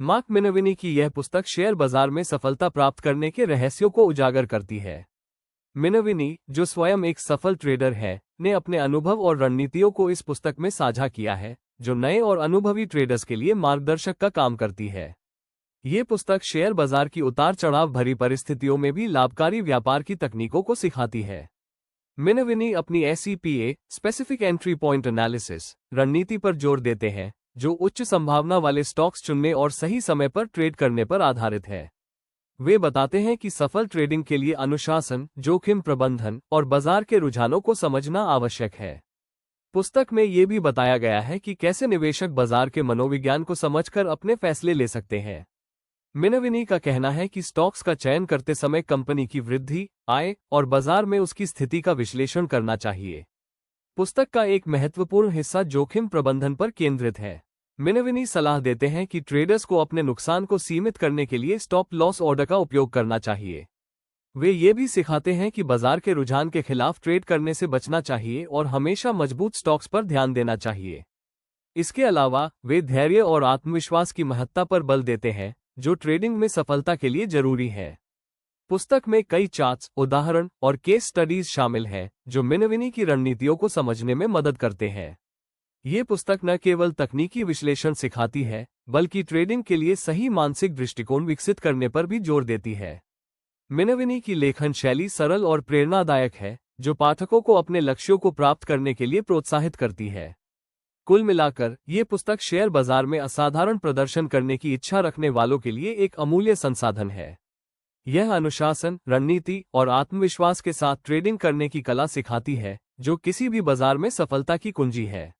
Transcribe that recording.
Mark मिनोविनी की यह पुस्तक शेयर बाजार में सफलता प्राप्त करने के रहस्यों को उजागर करती है। मिनोविनी, जो स्वयं एक सफल ट्रेडर है, ने अपने अनुभव और रणनीतियों को इस पुस्तक में साझा किया है, जो नए और अनुभवी ट्रेडर्स के लिए मार्गदर्शक का काम करती है। ये पुस्तक शेयर बाजार की उतार चढ़ाव भरी परिस्थितियों में भी लाभकारी व्यापार की तकनीकों को सिखाती है। मिनोविनी अपनी SEPA specific entry point analysis रणनीति पर जोर देते हैं, जो उच्च संभावना वाले स्टॉक्स चुनने और सही समय पर ट्रेड करने पर आधारित है। वे बताते हैं कि सफल ट्रेडिंग के लिए अनुशासन, जोखिम प्रबंधन और बाजार के रुझानों को समझना आवश्यक है। पुस्तक में ये भी बताया गया है कि कैसे निवेशक बाजार के मनोविज्ञान को समझकर अपने फैसले ले सकते हैं। मिनोविनी का कहना है कि स्टॉक्स का चयन करते समय कंपनी की वृद्धि, आय और बाजार में उसकी स्थिति का विश्लेषण करना चाहिए। पुस्तक का एक महत्वपूर्ण हिस्सा जोखिम प्रबंधन पर केंद्रित है। मिनोविनी सलाह देते हैं कि ट्रेडर्स को अपने नुकसान को सीमित करने के लिए स्टॉप लॉस ऑर्डर का उपयोग करना चाहिए। वे ये भी सिखाते हैं कि बाजार के रुझान के खिलाफ ट्रेड करने से बचना चाहिए और हमेशा मजबूत स्टॉक्स पर ध्यान देना चाहिए। इसके अलावा वे धैर्य और आत्मविश्वास की महत्ता पर बल देते हैं, जो ट्रेडिंग में सफलता के लिए जरूरी है। पुस्तक में कई चार्ट्स, उदाहरण और केस स्टडीज शामिल हैं, जो मिनोविनी की रणनीतियों को समझने में मदद करते हैं। ये पुस्तक न केवल तकनीकी विश्लेषण सिखाती है, बल्कि ट्रेडिंग के लिए सही मानसिक दृष्टिकोण विकसित करने पर भी जोर देती है। मिनोविनी की लेखन शैली सरल और प्रेरणादायक है, जो पाठकों को अपने लक्ष्यों को प्राप्त करने के लिए प्रोत्साहित करती है। कुल मिलाकर, ये पुस्तक शेयर बाजार में असाधारण प्रदर्शन करने की इच्छा रखने वालों के लिए एक अमूल्य संसाधन है। यह अनुशासन, रणनीति और आत्मविश्वास के साथ ट्रेडिंग करने की कला सिखाती है, जो किसी भी बाजार में सफलता की कुंजी है।